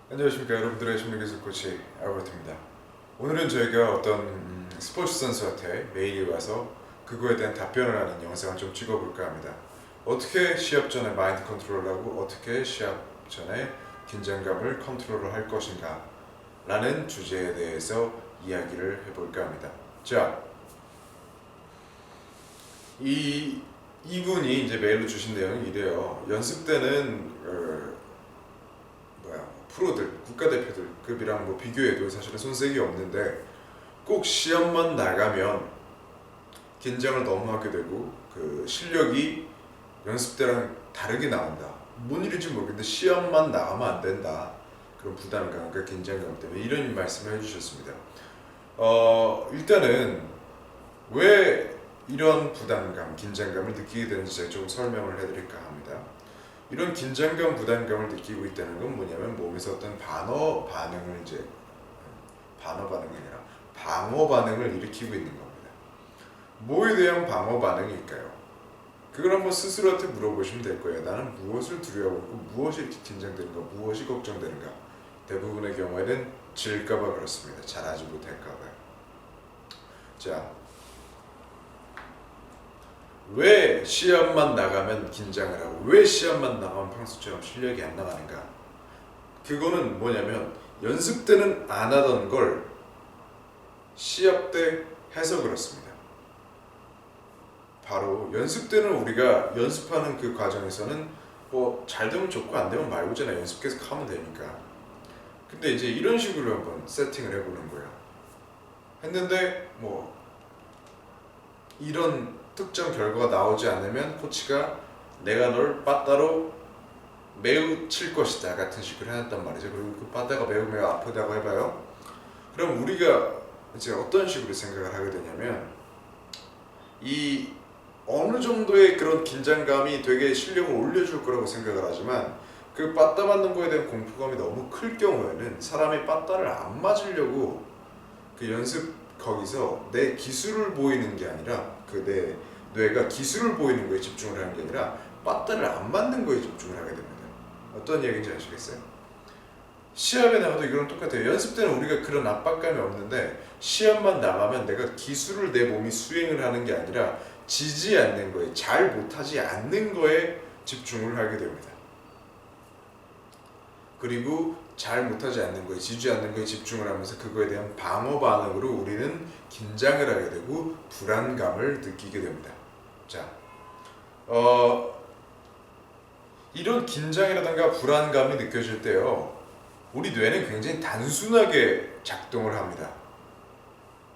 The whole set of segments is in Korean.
안녕하십니까 여러분들의 심리기술 코치 알버트입니다. 오늘은 저희가 어떤 스포츠 선수한테 메일이 와서 그거에 대한 답변을 하는 영상을 좀 찍어볼까 합니다. 어떻게 시합 전에 마인드 컨트롤을 하고 어떻게 시합 전에 긴장감을 컨트롤을 할 것인가 라는 주제에 대해서 이야기를 해볼까 합니다. 자, 이분이 이제 메일로 주신 내용이 이래요. 연습 때는 프로들, 국가대표들급이랑 뭐 비교해도 사실은 손색이 없는데 꼭 시험만 나가면 긴장을 너무 하게 되고 그 실력이 연습 때랑 다르게 나온다. 뭔 일인지 모르겠는데 시험만 나가면 안 된다. 그런 부담감과 긴장감 때문에 이런 말씀을 해주셨습니다. 일단은 왜 이런 부담감, 긴장감을 느끼게 되는지 제가 좀 설명을 해드릴까 합니다. 이런 긴장감, 부담감을 느끼고 있다는 건 뭐냐면 몸에서 어떤 방어 반응이 아니라 방어 반응을 일으키고 있는 겁니다. 뭐에 대한 방어 반응일까요? 그걸 한번 스스로한테 물어보시면 될 거예요. 나는 무엇을 두려워하고 무엇이 이렇게 긴장되는가, 무엇이 걱정되는가. 대부분의 경우에는 질까봐 그렇습니다. 잘하지 못할까봐요. 자, 왜 시합만 나가면 긴장을 하고 왜 시합만 나가면 평소처럼 실력이 안 나가는가? 그거는 뭐냐면 연습 때는 안 하던 걸 시합 때 해서 그렇습니다. 바로 연습 때는 우리가 연습하는 그 과정에서는 뭐 잘 되면 좋고 안 되면 말고잖아요. 연습 계속 하면 되니까. 근데 이제 이런 식으로 한번 세팅을 해보는 거예요. 했는데 뭐 이런 특정 결과가 나오지 않으면 코치가 내가 널 빠따로 매우 칠 것이다 같은 식으로 해놨단 말이죠. 그리고 그 빠따가 매우 아프다고 해봐요. 그럼 우리가 이제 어떤 식으로 생각을 하게 되냐면 이 어느 정도의 그런 긴장감이 되게 실력을 올려줄 거라고 생각을 하지만 그 빠따 맞는 거에 대한 공포감이 너무 클 경우에는 사람이 빠따를 안 맞으려고 그 연습 거기서 내 기술을 보이는 게 아니라 그 내 뇌가 기술을 보이는 거에 집중을 하는 게 아니라 빠따를 안 맞는 거에 집중을 하게 됩니다. 어떤 얘기인지 아시겠어요? 시합에 나가도 이거랑 똑같아요. 연습 때는 우리가 그런 압박감이 없는데 시합만 나가면 내가 기술을 내 몸이 수행을 하는 게 아니라 지지 않는 거에, 잘 못하지 않는 거에 집중을 하게 됩니다. 그리고 잘 못하지 않는 거에, 지지 않는 거에 집중을 하면서 그거에 대한 방어 반응으로 우리는 긴장을 하게 되고 불안감을 느끼게 됩니다. 자, 이런 긴장이라든가 불안감이 느껴질 때요, 우리 뇌는 굉장히 단순하게 작동을 합니다.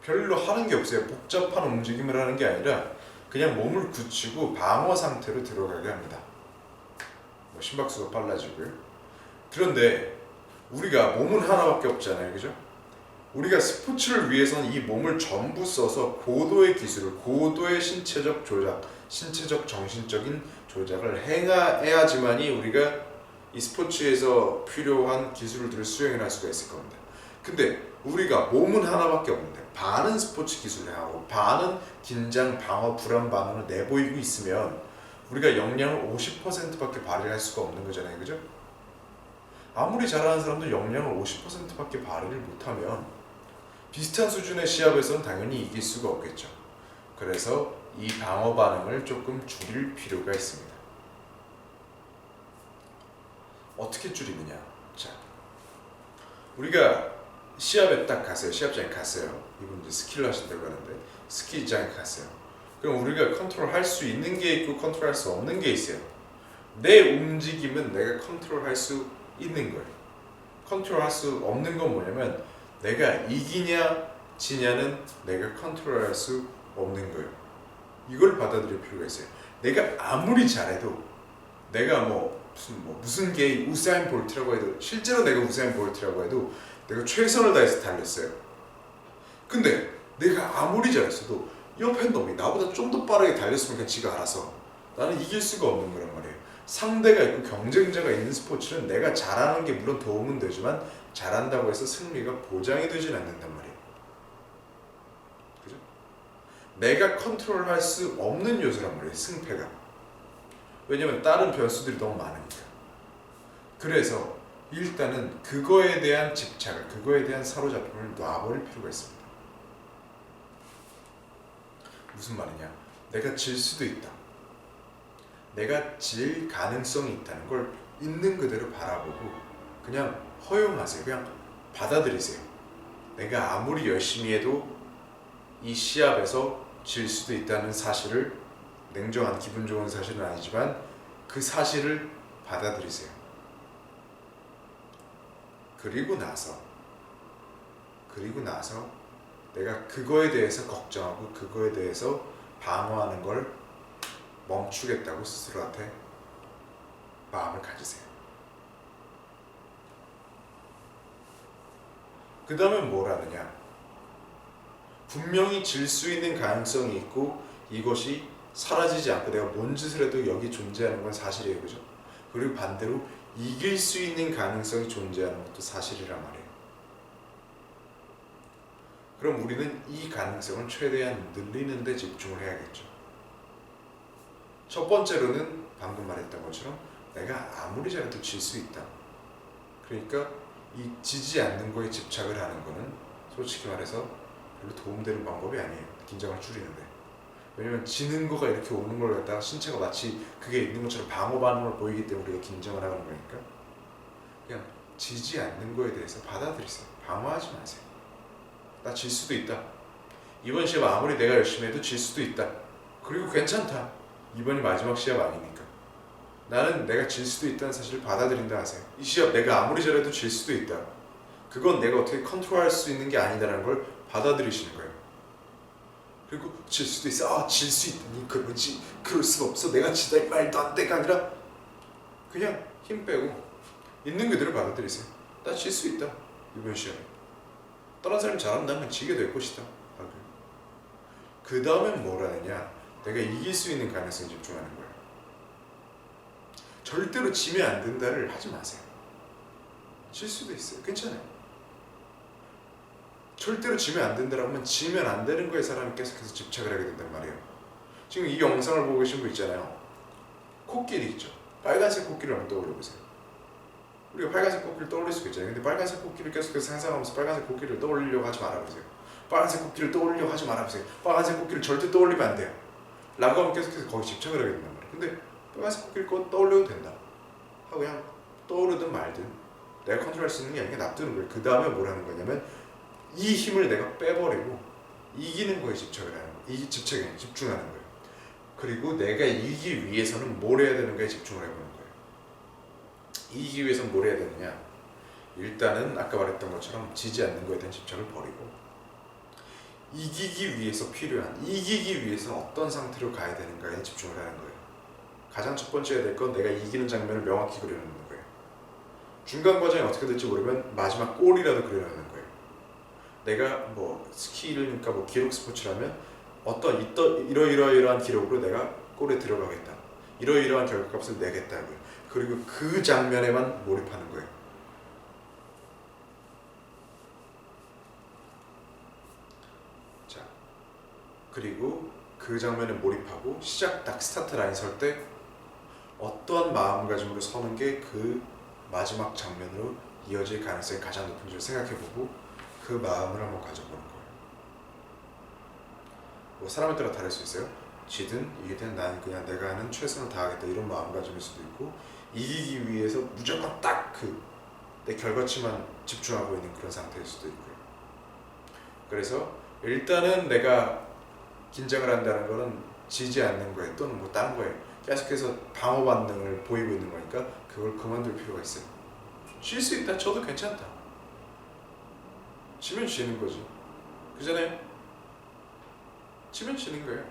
별로 하는 게 없어요. 복잡한 움직임을 하는 게 아니라 그냥 몸을 굳히고 방어 상태로 들어가게 합니다. 뭐 심박수가 빨라지고요. 그런데 우리가 몸은 하나밖에 없잖아요, 그죠? 우리가 스포츠를 위해서는 이 몸을 전부 써서 고도의 기술을, 고도의 신체적 조작, 신체적 정신적인 조작을 행해야지만이 우리가 이 스포츠에서 필요한 기술들을 수행을 할 수가 있을 겁니다. 근데 우리가 몸은 하나밖에 없는데 반은 스포츠 기술을 하고 반은 긴장, 방어, 불안 반응을 내보이고 있으면 우리가 역량을 50%밖에 발휘할 수가 없는 거잖아요, 그죠? 아무리 잘하는 사람도 역량을 50%밖에 발휘를 못하면 비슷한 수준의 시합에서는 당연히 이길 수가 없겠죠. 그래서 이 방어 반응을 조금 줄일 필요가 있습니다. 어떻게 줄이느냐? 자, 우리가 시합에 딱 갔어요. 시합장에 갔어요. 이분 이제 스키를 하신다고 하는데 스키장에 갔어요. 그럼 우리가 컨트롤 할 수 있는 게 있고 컨트롤 할 수 없는 게 있어요. 내 움직임은 내가 컨트롤 할 수 있는 거예요. 컨트롤 할 수 없는 건 뭐냐면 내가 이기냐 지냐는 내가 컨트롤 할 수 없는 거예요. 이걸 받아들일 필요가 있어요. 내가 아무리 잘해도 내가 무슨 게 우사인 볼트라고 해도 실제로 내가 우사인 볼트라고 해도 내가 최선을 다해서 달렸어요. 근데 내가 아무리 잘했어도 옆에 놈이 나보다 좀 더 빠르게 달렸으면 그냥 지가 알아서 나는 이길 수가 없는 거란 말이에요. 상대가 있고 경쟁자가 있는 스포츠는 내가 잘하는 게 물론 도움은 되지만 잘한다고 해서 승리가 보장이 되진 않는단 말이에요. 그죠? 내가 컨트롤할 수 없는 요소란 말이에요. 승패가. 왜냐면 다른 변수들이 너무 많으니까. 그래서 일단은 그거에 대한 집착을, 그거에 대한 사로잡힘을 놔버릴 필요가 있습니다. 무슨 말이냐? 내가 질 수도 있다. 내가 질 가능성이 있다는 걸 있는 그대로 바라보고 그냥 허용하세요. 그냥 받아들이세요. 내가 아무리 열심히 해도 이 시합에서 질 수도 있다는 사실을, 냉정한 기분 좋은 사실은 아니지만 그 사실을 받아들이세요. 그리고 나서 내가 그거에 대해서 걱정하고 그거에 대해서 방어하는 걸 멈추겠다고 스스로한테 마음을 가지세요. 그 다음에 뭘 하느냐? 분명히 질 수 있는 가능성이 있고 이것이 사라지지 않고 내가 뭔 짓을 해도 여기 존재하는 건 사실이에요. 그죠? 그리고 반대로 이길 수 있는 가능성이 존재하는 것도 사실이란 말이에요. 그럼 우리는 이 가능성을 최대한 늘리는 데 집중을 해야겠죠. 첫 번째로는 방금 말했던 것처럼 내가 아무리 잘해도 질 수 있다. 그러니까 이 지지 않는 거에 집착을 하는 거는 솔직히 말해서 별로 도움되는 방법이 아니에요. 긴장을 줄이는데. 왜냐면 지는 거가 이렇게 오는 걸 갖다가 신체가 마치 그게 있는 것처럼 방어 반응을 보이기 때문에 우리가 긴장을 하는 거니까 그냥 지지 않는 거에 대해서 받아들이세요. 방어하지 마세요. 나 질 수도 있다. 이번 시합 아무리 내가 열심히 해도 질 수도 있다. 그리고 괜찮다. 이번이 마지막 시합 아니니까. 나는 내가 질 수도 있다는 사실을 받아들인다 하세요. 이 시합 내가 아무리 잘해도 질 수도 있다. 그건 내가 어떻게 컨트롤할 수 있는 게 아니다라는 걸 받아들이시는 거예요. 그리고 질 수도 있어. 질 수 있다니 그러지. 그럴 수가 없어. 내가 지다 이 말도 안 돼가 아니라 그냥 힘 빼고 있는 그대로 받아들이세요. 나 질 수 있다. 이번 시합에. 다른 사람이 잘한다면 지게 될 것이다. 그 다음엔 뭘 하느냐? 내가 이길 수 있는 가능성에 집중하는 거예요. 절대로 지면 안 된다를 하지 마세요. 질 수도 있어요. 괜찮아요. 절대로 지면 안 된다라고 하면 지면 안 되는 거에 사람이 계속해서 집착을 하게 된단 말이에요. 지금 이 영상을 보고 계신 분 있잖아요. 코끼리 있죠. 빨간색 코끼리를 한번 떠올려보세요. 우리가 빨간색 코끼리를 떠올릴 수가 있잖아요. 근데 빨간색 코끼리를 계속해서 상상하면서 빨간색 코끼리를 떠올리려고 하지 말아보세요. 빨간색 코끼리를 떠올리려고 하지 말아보세요. 빨간색 코끼리를 절대 떠올리면 안 돼요. 라고 하면 계속해서 거기 집착을 하게 된단 말이에요. 근데 빨간색 코끼리 거 떠올려도 된다 하고 그냥 떠오르든 말든 내가 컨트롤할 수 있는 게 아니라 놔두는 거예요. 그 다음에 뭘 하는 거냐면 이 힘을 내가 빼버리고 이기는 거에 집착을 하는 거예요. 이 집착에 집중하는 거예요. 그리고 내가 이기기 위해서는 뭘 해야 되는가에 집중을 해보는 거예요. 이기기 위해서는 뭘 해야 되느냐? 일단은 아까 말했던 것처럼 지지 않는 거에 대한 집착을 버리고 이기기 위해서 필요한, 이기기 위해서 어떤 상태로 가야 되는가에 집중을 하는 거예요. 가장 첫 번째 해야 될 건 내가 이기는 장면을 명확히 그려놓는 거예요. 중간 과정이 어떻게 될지 모르면 마지막 골이라도 그려놓는 거예요. 내가 뭐 스키를, 그러니까 뭐 기록 스포츠라면 어떤 이러이러한 기록으로 내가 골에 들어가겠다. 이러이러한 결과값을 내겠다고요. 그리고 그 장면에만 몰입하는 거예요. 자, 그리고 그 장면에 몰입하고 시작 딱 스타트 라인 설 때 어떠한 마음가짐으로 서는 게 그 마지막 장면으로 이어질 가능성이 가장 높은지를 생각해보고 그 마음을 한번 가져보는 거예요. 뭐 사람에 따라 다를 수 있어요. 지든 이기든 나는 그냥 내가 하는 최선을 다하겠다 이런 마음가짐일 수도 있고 이기기 위해서 무조건 딱 그 내 결과치만 집중하고 있는 그런 상태일 수도 있고요. 그래서 일단은 내가 긴장을 한다는 거는 지지 않는 거에 또는 뭐 다른 거에 계속해서 방어 반응을 보이고 있는 거니까 그걸 그만둘 필요가 있어요. 쉴 수 있다 쳐도 괜찮다. 지면 지는 거지. 그잖아요. 지면 지는 거예요.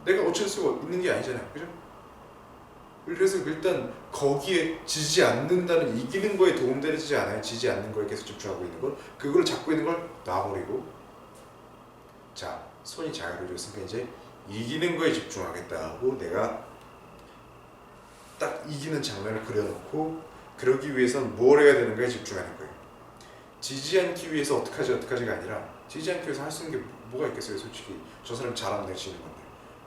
내가 어쩔 수가 있는 게 아니잖아요. 그죠? 그래서 일단 거기에 지지 않는다는 이기는 거에 도움되지 않아요. 지지 않는 거에 계속 집중하고 있는 걸. 그걸 잡고 있는 걸 놔버리고 자, 손이 자유로워졌으니까 이제 이기는 거에 집중하겠다 하고 내가 딱 이기는 장면을 그려놓고 그러기 위해서는 뭘 해야 되는가에 집중하는 거예요. 지지 않기 위해서 어떡하지가 아니라 지지 않기 위해서 할 수 있는 게 뭐가 있겠어요. 솔직히 저 사람 잘하면 내가 지는 건데.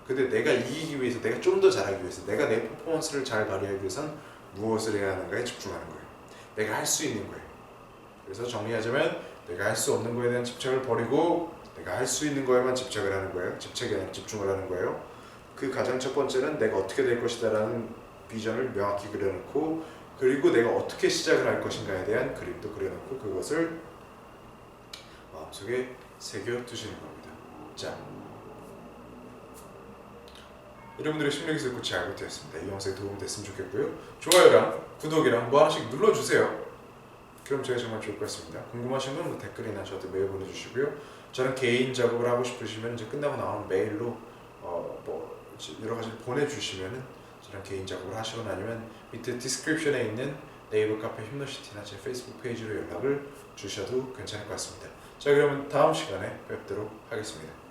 근데 내가 이기기 위해서, 내가 좀 더 잘하기 위해서, 내가 내 퍼포먼스를 잘 발휘하기 위해선 무엇을 해야 하는가에 집중하는 거예요. 내가 할 수 있는 거예요. 그래서 정리하자면 내가 할 수 없는 거에 대한 집착을 버리고 내가 할 수 있는 거에만 집착을 하는 거예요. 집착이 아니라 집중을 하는 거예요. 그 가장 첫 번째는 내가 어떻게 될 것이다 라는 비전을 명확히 그려놓고, 그리고 내가 어떻게 시작을 할 것인가에 대한 그림도 그려놓고 그것을 마음속에 새겨두시는 겁니다. 자, 여러분들의 심리기술 코치 알고되었습니다. 이 영상이 도움이 됐으면 좋겠고요. 좋아요랑 구독이랑 뭐 하나씩 눌러주세요. 그럼 저희 정말 좋을 것 같습니다. 궁금하신 건 댓글이나 저한테 메일 보내주시고요. 저는 개인 작업을 하고 싶으시면 이제 끝나고 나오는 메일로 뭐 여러 가지 보내주시면은 저랑 개인 작업을 하시거나 아니면 밑에 디스크립션에 있는 네이버 카페 힘노시티나 제 페이스북 페이지로 연락을 주셔도 괜찮을 것 같습니다. 자, 그러면 다음 시간에 뵙도록 하겠습니다.